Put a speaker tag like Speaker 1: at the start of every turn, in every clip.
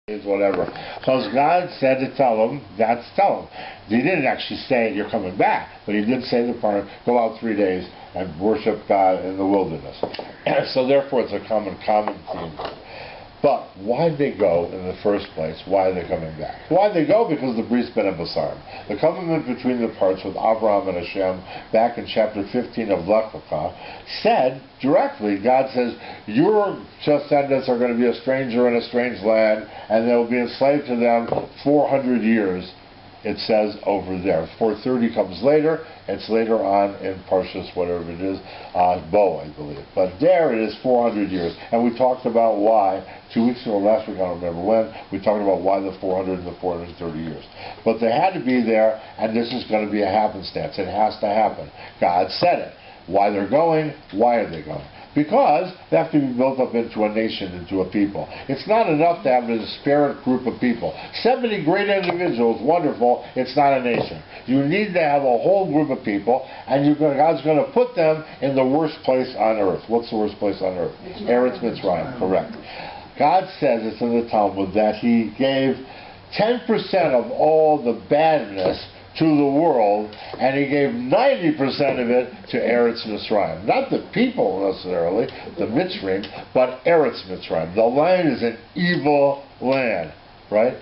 Speaker 1: whatever. Because God said to tell them, that's tell them. He didn't actually say you're coming back, but he did say the part, go out 3 days and worship God in the wilderness. So therefore it's a common theme. But why did they go in the first place? Why are they coming back? Why did they go? Because the Bris Ben Abasarim. The covenant between the parts with Abraham and Hashem back in chapter 15 of Lech Lecha said directly, God says, your descendants are going to be a stranger in a strange land and they'll be enslaved to them 400 years. It says over there. 430 comes later. It's later on in Parshat, whatever it is, Bo, I believe. But there it is 400 years. And we talked about why, 2 weeks ago, last week, I don't remember when, we talked about why the 400 and the 430 years. But they had to be there, and this is going to be a happenstance. It has to happen. God said it. Why they're going, why are they going? Because they have to be built up into a nation, into a people. It's not enough to have a disparate group of people. 70 great individuals, wonderful, it's not a nation. You need to have a whole group of people, and God's going to put them in the worst place on earth. What's the worst place on earth? Eretz Mitzrayim, correct. God says, it's in the Talmud, that He gave 10% of all the badness to the world, and He gave 90% of it to Eretz Mitzrayim. Not the people necessarily, the Mitzrayim, but Eretz Mitzrayim. The land is an evil land, right?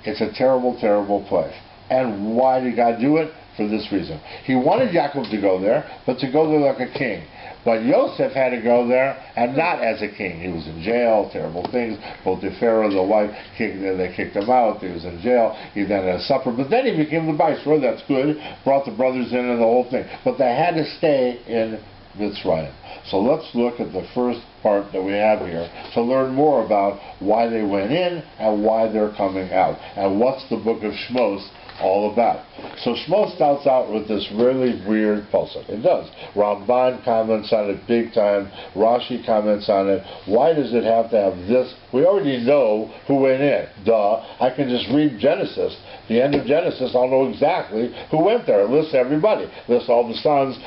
Speaker 1: It's a terrible, terrible place. And why did God do it? For this reason. He wanted Yaakov to go there, but to go there like a king. But Yosef had to go there, and not as a king. He was in jail, terrible things. Both the Pharaoh, the wife, they kicked him out. He was in jail. He then had a supper. But then he became the viceroy. That's good. Brought the brothers in and the whole thing. But they had to stay in Mitzrayim. So let's look at the first part that we have here to learn more about why they went in and why they're coming out. And what's the book of Shmos all about. So Shmos starts out with this really weird pasuk. It does. Ramban comments on it big time. Rashi comments on it. Why does it have to have this? We already know who went in. Duh. I can just read Genesis. The end of Genesis, I'll know exactly who went there. It lists everybody. It lists all the sons,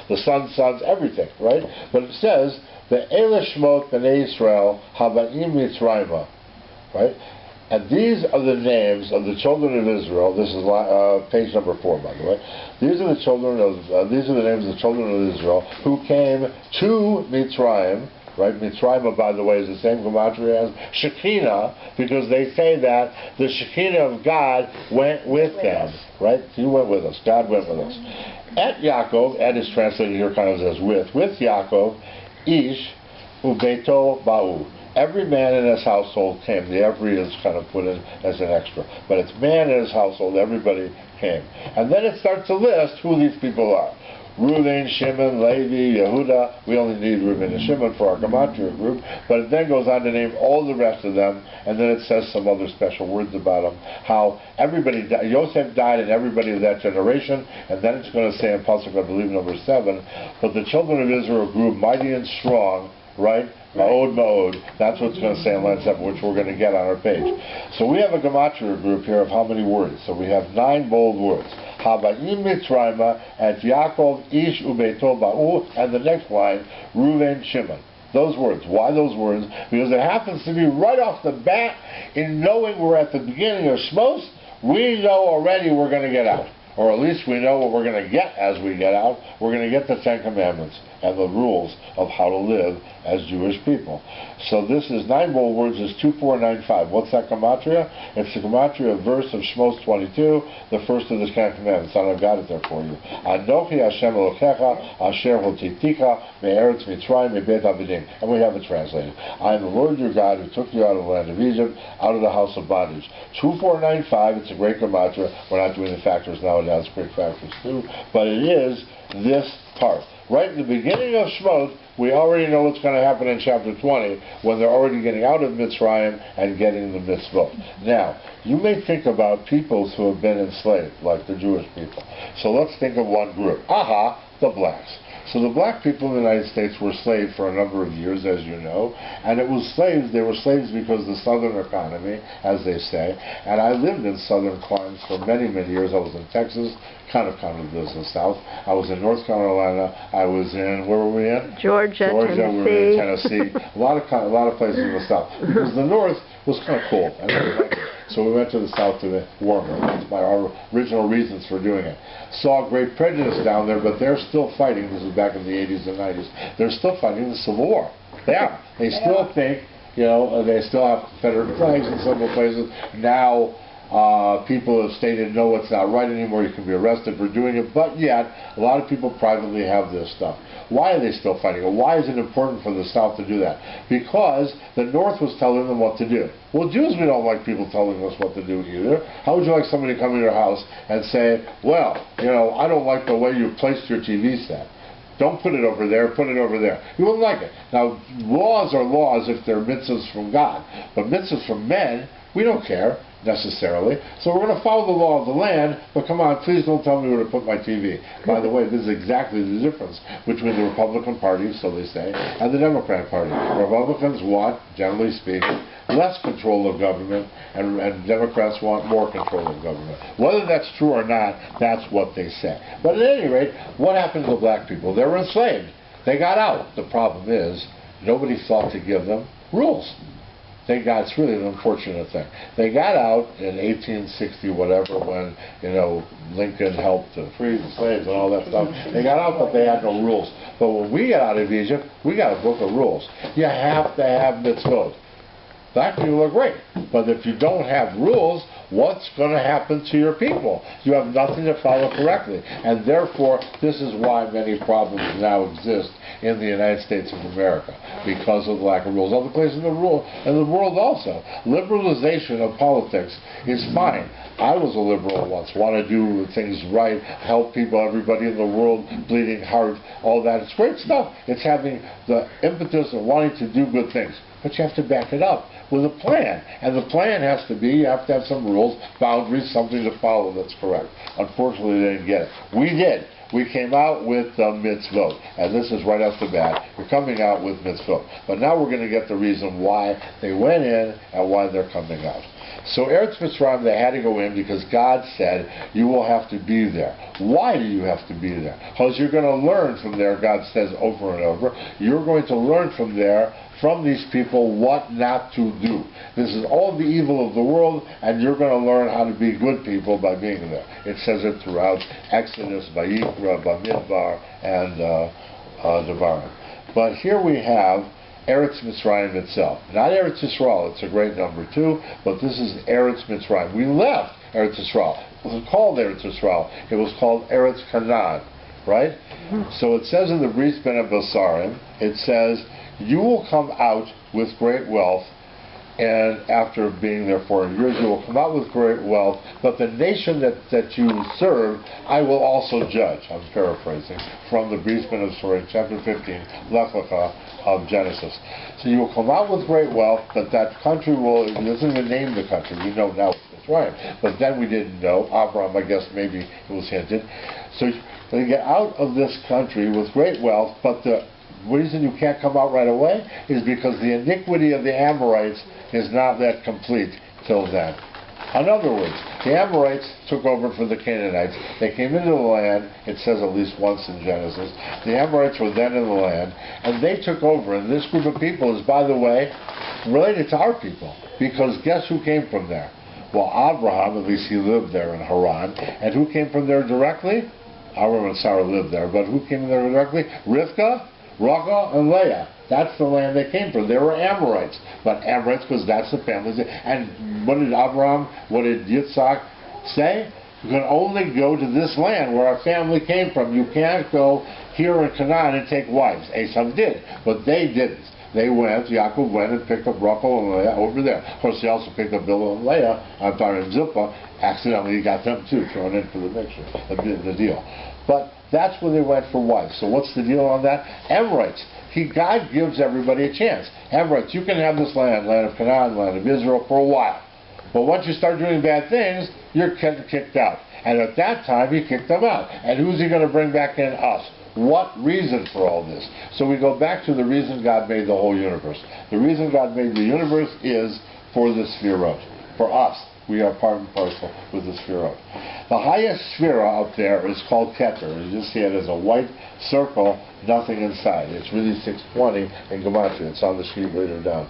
Speaker 1: everything, right? But it says, the Eile Shmot Bnei Yisrael Habaim Mitzrayma, right? And these are the names of the children of Israel. This is page number 4, by the way. These are the names of the children of Israel who came to Mitzrayim. Right? Mitzrayim, by the way, is the same gematria as Shekinah, because they say that the Shekinah of God went with them. Right? He went with us. God went with us. At Yaakov, at is translated here kind of as with Yaakov, Ish ubeto ba'u. Every man in his household came. The every is kind of put in as an extra. But it's man in his household, everybody came. And then it starts to list who these people are. Reuven, Shimon, Levi, Yehuda. We only need Reuven and Shimon for our gematria group. But it then goes on to name all the rest of them. And then it says some other special words about them. How everybody died. Yosef died and everybody of that generation. And then it's going to say in Pasuk, I believe, number 7. But the children of Israel grew mighty and strong. Right? Ma'od. That's what's going to say in line 7, which we're going to get on our page. So we have a gematria group here of how many words? So we have 9 bold words. Habaim Mitzrayma at Yaakov Ish Ubeito Ba'u, and the next line, Reuven Shimon. Those words. Why those words? Because it happens to be right off the bat, in knowing we're at the beginning of Shmos, we know already we're going to get out. Or at least we know what we're going to get as we get out. We're going to get the 10 Commandments and the rules of how to live as Jewish people. So this is 9 bold words, is 2495. What's that gematria? It's the gematria verse of Shmos 22, the first of the 10 Commandments. And I've got it there for you. Anochi Hashem Elokecha Asher Hotiticha Me'eretz Mitzrayim Me'beit Avidim. And we have it translated. I am the Lord your God who took you out of the land of Egypt, out of the house of bondage. 2495, it's a great gematria. We're not doing the factors now. That's great factors too. But it is this part. Right in the beginning of Shmot, we already know what's going to happen in chapter 20 when they're already getting out of Mitzrayim and getting the mitzvot. Now, you may think about peoples who have been enslaved, like the Jewish people. So let's think of one group. The blacks. So the black people in the United States were slaves for a number of years, as you know, and it was slaves. They were slaves because of the southern economy, as they say. And I lived in southern climes for many, many years. I was in Texas, kind of lives in the South. I was in North Carolina. I was in, where were we in?
Speaker 2: Georgia,
Speaker 1: we were in Tennessee. a lot of places in the South, because the North was kind of cool. And So we went to the south to warm her. That's our original reasons for doing it. Saw great prejudice down there, but they're still fighting. This is back in the 80s and 90s. They're still fighting the Civil War. They are. They still think, they still have Confederate flags in several places. Now, people have stated, no, it's not right anymore, you can be arrested for doing it, but yet, a lot of people privately have this stuff. Why are they still fighting it? Why is it important for the South to do that? Because the North was telling them what to do. Well, Jews, we don't like people telling us what to do either. How would you like somebody to come to your house and say, well, I don't like the way you placed your TV set. Don't put it over there, put it over there. You wouldn't like it. Now, laws are laws if they're mitzvahs from God. But mitzvahs from men, we don't care necessarily. So we're going to follow the law of the land, but come on, please don't tell me where to put my TV. By the way, this is exactly the difference between the Republican Party, so they say, and the Democratic Party. Republicans want, generally speaking, less control of government, and Democrats want more control of government. Whether that's true or not, that's what they say. But at any rate, what happened to the black people? They were enslaved. They got out. The problem is, nobody thought to give them rules. It's really an unfortunate thing. They got out in 1860, whatever, when, Lincoln helped to free the slaves and all that stuff. They got out, but they had no rules. But when we got out of Egypt, we got a book of rules. You have to have mitzvot. Black people are great, but if you don't have rules, what's going to happen to your people? You have nothing to follow correctly. And therefore, this is why many problems now exist in the United States of America, because of the lack of rules. Other places in the world also. Liberalization of politics is fine. I was a liberal once, want to do things right, help people, everybody in the world, bleeding heart, all that. It's great stuff. It's having the impetus of wanting to do good things. But you have to back it up with a plan. And the plan has to be, you have to have some rules, boundaries, something to follow that's correct. Unfortunately, they didn't get it. We did. We came out with the mitzvot. And this is right off the bat. We're coming out with mitzvot. But now we're going to get the reason why they went in and why they're coming out. So Eretz Mitzrayim, they had to go in because God said, you will have to be there. Why do you have to be there? Because you're going to learn from there, God says over and over. You're going to learn from there, from these people, what not to do. This is all the evil of the world, and you're going to learn how to be good people by being there. It says it throughout Exodus, Vayikra, Bamidbar, and Devarim. But here we have Eretz Mitzrayim itself. Not Eretz Yisrael, it's a great number too, but this is Eretz Mitzrayim. We left Eretz Yisrael. It wasn't called Eretz Yisrael, it was called Eretz Canaan, right? So it says in the Bris Ben Abasarim, it says, you will come out with great wealth, and after being there 400 years, you will come out with great wealth, but the nation that you serve, I will also judge. I'm paraphrasing from the Bris Ben Abasarim, chapter 15, Lech Lecha of Genesis. So you will come out with great wealth, but that country it doesn't even name the country. We know now it's right, but then we didn't know. Abraham, I guess maybe it was hinted. So they get out of this country with great wealth, but the reason you can't come out right away is because the iniquity of the Amorites is not that complete till then. In other words, the Amorites took over for the Canaanites. They came into the land, it says at least once in Genesis. The Amorites were then in the land, and they took over. And this group of people is, by the way, related to our people, because guess who came from there? Well, Abraham, at least he lived there in Haran. And who came from there directly? Abraham and Sarah lived there, but who came there directly? Rivka, Rachel, and Leah. That's the land they came from. They were Amorites. But Amorites, because that's the families. And what did Abraham, what did Yitzhak say? You can only go to this land where our family came from. You can't go here in Canaan and take wives. Esau did, but they didn't. They went, Yaakov went and picked up Rachel and Leah over there. Of course, he also picked up Bilhah and Leah, and Zilpah. Accidentally, he got them too, thrown in for the mixture, the deal. But that's where they went for wives. So what's the deal on that? Amorites. God gives everybody a chance. Amorites, you can have this land of Canaan, land of Israel, for a while. But once you start doing bad things, you're kicked out. And at that time, he kicked them out. And who's he going to bring back in? Us. What reason for all this? So we go back to the reason God made the whole universe. The reason God made the universe is for the Sefirot, for us. we are part and parcel with the Sphirot. The highest Sphira up there is called Keter. You just see it as a white circle, nothing inside. It's really 620 in Gematria. It's on the sheet later down.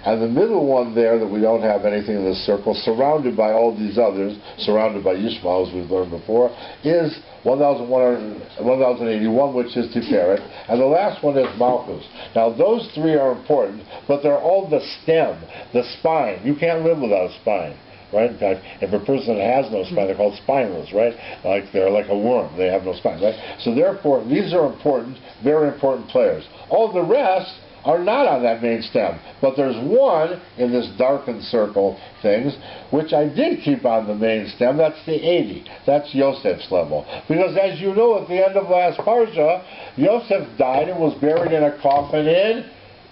Speaker 1: And the middle one there that we don't have anything in the circle, surrounded by all these others, surrounded by Yishmael, as we've learned before, is 1081, which is Tiferet. And the last one is Malchus. Now those three are important, but they're all the stem, the spine. You can't live without a spine. Right? In fact, if a person has no spine, they're called spineless, right? Like they're like a worm. They have no spine, right? So therefore, these are important, very important players. All the rest are not on that main stem. But there's one in this darkened circle things, which I did keep on the main stem. That's the 80. That's Yosef's level. Because as you know, at the end of last Parsha, Yosef died and was buried in a coffin in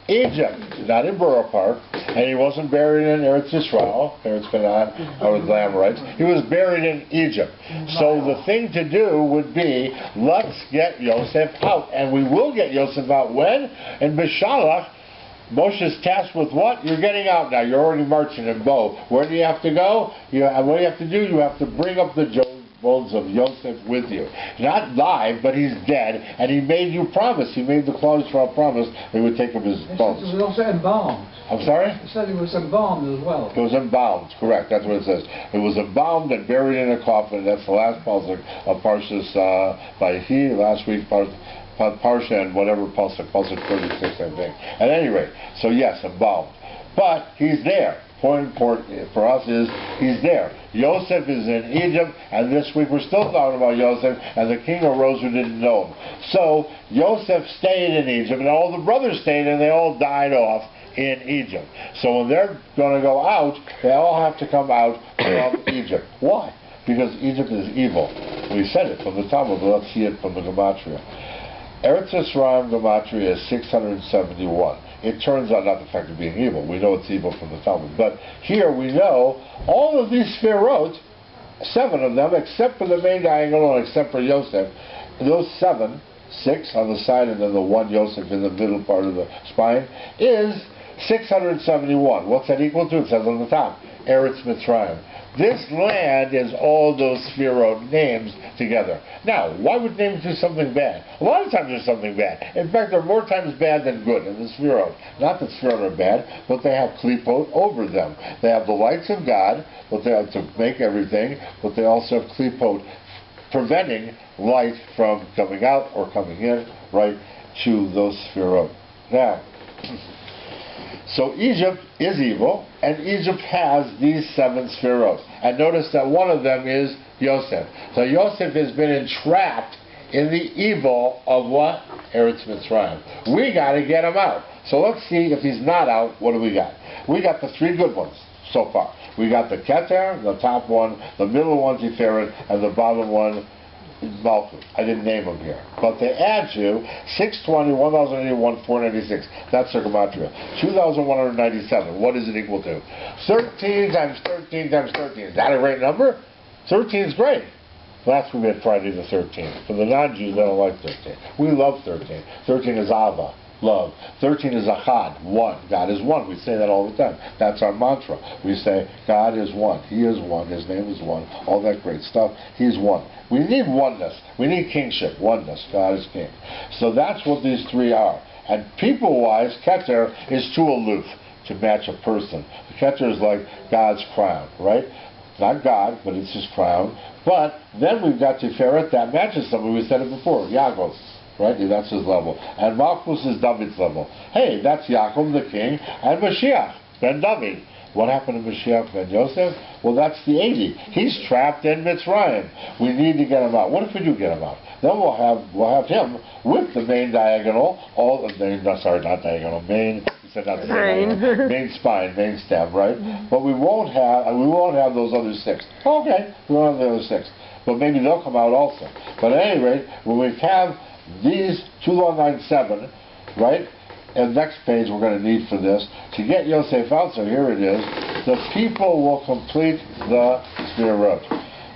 Speaker 1: Egypt, not in Borough Park, and he wasn't buried in Eretz Yisrael, Eretz Canaan, or the Amorites. He was buried in Egypt. So the thing to do would be, let's get Yosef out. And we will get Yosef out when? In Bishalach, Moshe's tasked with what? You're getting out now. You're already marching in Bo. Where do you have to go? What do you have to do? You have to bring up the bones of Yosef with you. Not live, but he's dead, and he made you promise. He made the Klal Yisrael promise that he would take up his bones.
Speaker 2: It was also embalmed.
Speaker 1: I'm sorry?
Speaker 2: It said it was embalmed as well.
Speaker 1: It was embalmed, correct. That's what it says. It was embalmed and buried in a coffin. That's the last pasuk of Parshas Vayehi, last week, Parsha, and whatever pasuk 36, I think. At any rate, so yes, embalmed. But he's there. Point important for us is he's there. Yosef is in Egypt, and this week we're still talking about Yosef, and the king arose who didn't know him. So Yosef stayed in Egypt, and all the brothers stayed, and they all died off in Egypt. So when they're going to go out, they all have to come out from Egypt. Why? Because Egypt is evil. We said it from the Talmud, but let's see it from the Gematria. Eretz Yisrael Gematria is 671. It turns out not the fact of being evil. We know it's evil from the Talmud. But here we know all of these Sphirot, 7 of them, except for the main diagonal and except for Yosef, those 7, 6 on the side and then the 1 Yosef in the middle part of the spine, is 671. What's that equal to? It says on the top, Eretz Mitzrayim. This land is all those Sphirot names together. Now, why would names do something bad? A lot of times there's something bad. In fact, there are more times bad than good in the Sphirot. Not that Sphirot are bad, but they have klipot over them. They have the lights of God, but they have to make everything, but they also have klipot preventing light from coming out or coming in, right, to those Sphirot. Now, so Egypt is evil, and Egypt has these 7 Sphirot. And notice that one of them is Yosef. So Yosef has been entrapped in the evil of what? Eretz Mitzrayim. We got to get him out. So let's see if he's not out, what do we got? We got the 3 good ones so far. We got the Keter, the top one, the middle one Tiferet, and the bottom one Malchus. I didn't name them here. But they add you 620, 1081, 496. That's their Gematria. 2197. What is it equal to? 13 times 13 times 13. Is that a great number? 13 is great. Last week we had Friday the 13th. For the non-Jews, they don't like 13. We love 13. 13 is Ava, love. 13 is Achad, 1. God is 1. We say that all the time. That's our mantra. We say, God is 1. He is 1. His name is 1. All that great stuff. He's 1. We need oneness. We need kingship. Oneness. God is king. So that's what these 3 are. And people-wise, Keter is too aloof to match a person. The Keter is like God's crown, right? Not God, but it's his crown. But then we've got Tiferet that matches somebody. We said it before. Yaakov. Right? That's his level. And Malchus is David's level. Hey, that's Yaakov the king and Mashiach, Ben David. What happened to Mashiach ben Yosef? Well, that's the 80. He's trapped in Mitzrayim. We need to get him out. What if we do get him out? Then we'll have him with the main diagonal, main spine, main stem, right? But we won't have those other 6. Okay, we won't have the other 6. But maybe they'll come out also. But at any rate, when we have these 2197, right? And next page we're going to need for this to get Yosef out. So here it is. The people will complete the Sphirot.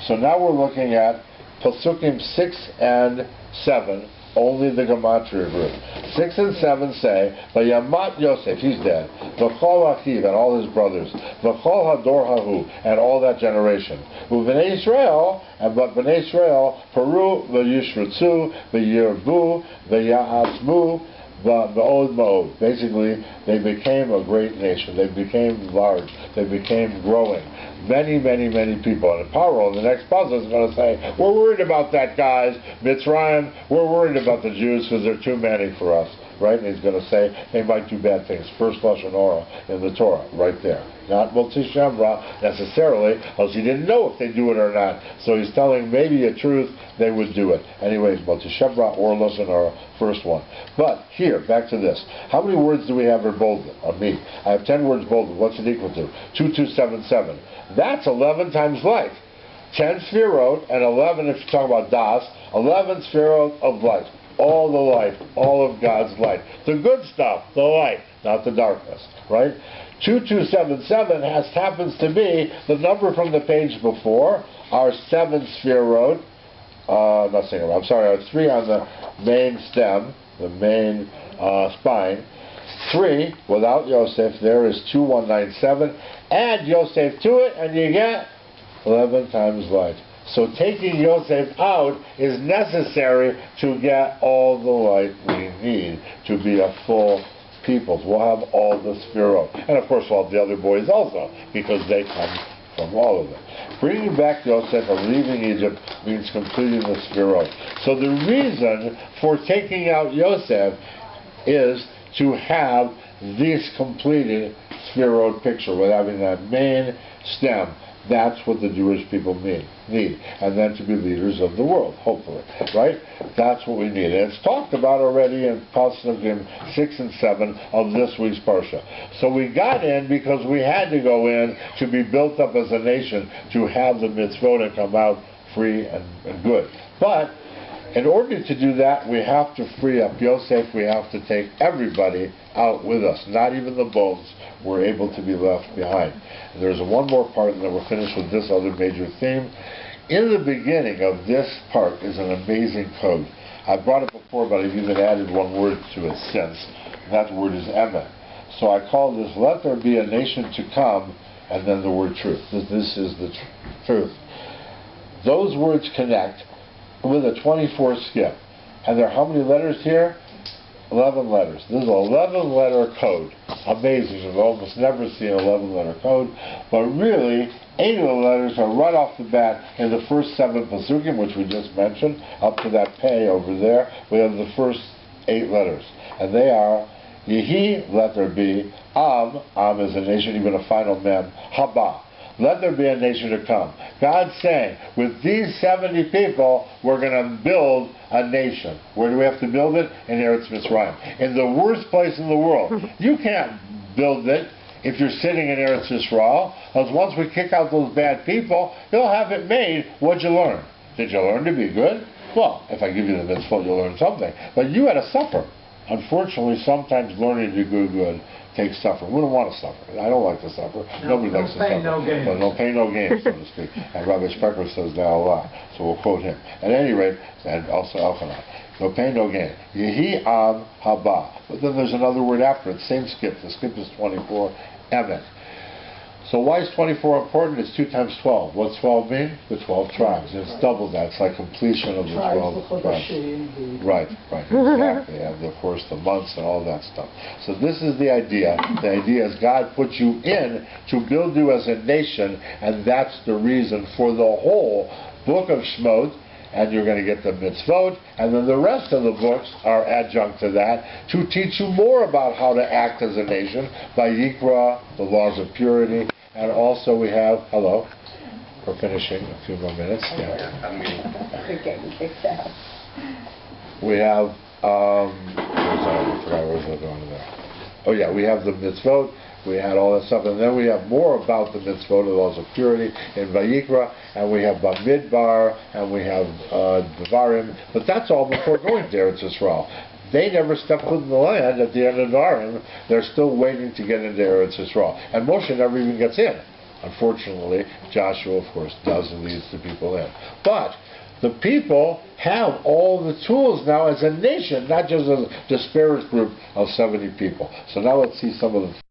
Speaker 1: So now we're looking at Pasukim 6 and 7 only the gematria group. 6 and 7 say, Vayamat Yosef, he's dead, V'chol Achiv, and all his brothers, V'chol Hador Hahu, and all that generation. U'Bnei Israel, but Bnei Israel, Peru, V'yishritzu, V'yirbu, V'ya'atzmu, the Od Ma'od. Basically, they became a great nation. They became large. They became growing. Many, many, many people. And Paro, the next puzzle, is going to say, we're worried about that, guys. Mitzrayim, we're worried about the Jews because they're too many for us. Right? And he's going to say they might do bad things. First Lashon Hara in the Torah, right there. Not Motzi Shemra necessarily, because he didn't know if they do it or not. So he's telling maybe a truth, they would do it. Anyways, Motzi Shemra or Lashon Hara, first one. But here, back to this. How many words do we have are bolded on me? I have 10 words bolded. What's it equal to? 2277. That's 11 times light. 10 sphirot and 11, if you talk about Das, 11 sphirot of light. All the light, all of God's light. The good stuff, the light, not the darkness, right? 2277 happens to be the number from the page before, our 7 sphirot, not saying I'm sorry, our 3 on the main stem, the main spine. 3, without Yosef, there is 2197. Add Yosef to it, and you get 11 times light. So taking Yosef out is necessary to get all the light we need to be a full people. We'll have all the sphirot. And of course we'll have the other boys also, because they come from all of them. Bringing back Yosef and leaving Egypt means completing the sphirot. So the reason for taking out Yosef is to have this completed sphirot picture, with having that main stem. That's what the Jewish people need. And then to be leaders of the world, hopefully. Right? That's what we need. And it's talked about already in Pasukim 6 and 7 of this week's Parsha. So we got in because we had to go in to be built up as a nation, to have the mitzvot and come out free and good. But in order to do that, we have to free up Yosef. We have to take everybody out with us. Not even the bones were able to be left behind. And there's one more part, and then we're finished with this other major theme. In the beginning of this part is an amazing code. I brought it before, but I've even added one word to it since. And that word is emet. So I call this, let there be a nation to come, and then the word truth. This is the truth. Those words connect with a 24 skip. And there are how many letters here? 11 letters. This is an 11-letter code. Amazing. You've almost never seen an 11-letter code. But really, 8 of the letters are right off the bat in the first 7 Pasukim, which we just mentioned, up to that pay over there. We have the first 8 letters. And they are Yehi, let there be, Am is a nation, even a final mem, Haba. Let there be a nation to come. God's saying, with these 70 people, we're going to build a nation. Where do we have to build it? In Eretz Mitzrayim. In the worst place in the world. You can't build it if you're sitting in Eretz Yisrael, because once we kick out those bad people, you'll have it made. What'd you learn? Did you learn to be good? Well, if I give you the mitzvot, you'll learn something. But you had to suffer. Unfortunately, sometimes learning to do good takes suffering. We don't want to suffer. I don't like to suffer. Nobody likes to suffer.
Speaker 2: No pain, no gain.
Speaker 1: But no pain, no gain, so to speak. And Rabbi Specker says that a lot. So we'll quote him. At any rate, and also Elchanan. No pain, no gain. Yehi am haba. But then there's another word after it. Same skip. The skip is 24. Emet. So why is 24 important? It's 2 times 12. What's 12 mean? The 12 tribes. It's double that. It's like completion of the 12 tribes. Right, exactly. And of course the months and all that stuff. So this is the idea. The idea is God put you in to build you as a nation, and that's the reason for the whole book of Shmot. And you're going to get the mitzvot, and then the rest of the books are adjunct to that to teach you more about how to act as a nation. Vayikra, the laws of purity, and also we have, hello, we're finishing a few more minutes. Yeah. We have, where's I going there? Oh yeah, we have the mitzvot. We had all that stuff, and then we have more about the mitzvot, the laws of purity, in Vayikra, and we have Bamidbar, and we have Devarim, but that's all before going to Eretz Yisrael. They never stepped foot in the land at the end of Devarim. They're still waiting to get into Eretz Yisrael. And Moshe never even gets in. Unfortunately, Joshua, of course, does and leads the people in. But the people have all the tools now as a nation, not just as a disparate group of 70 people. So now let's see some of the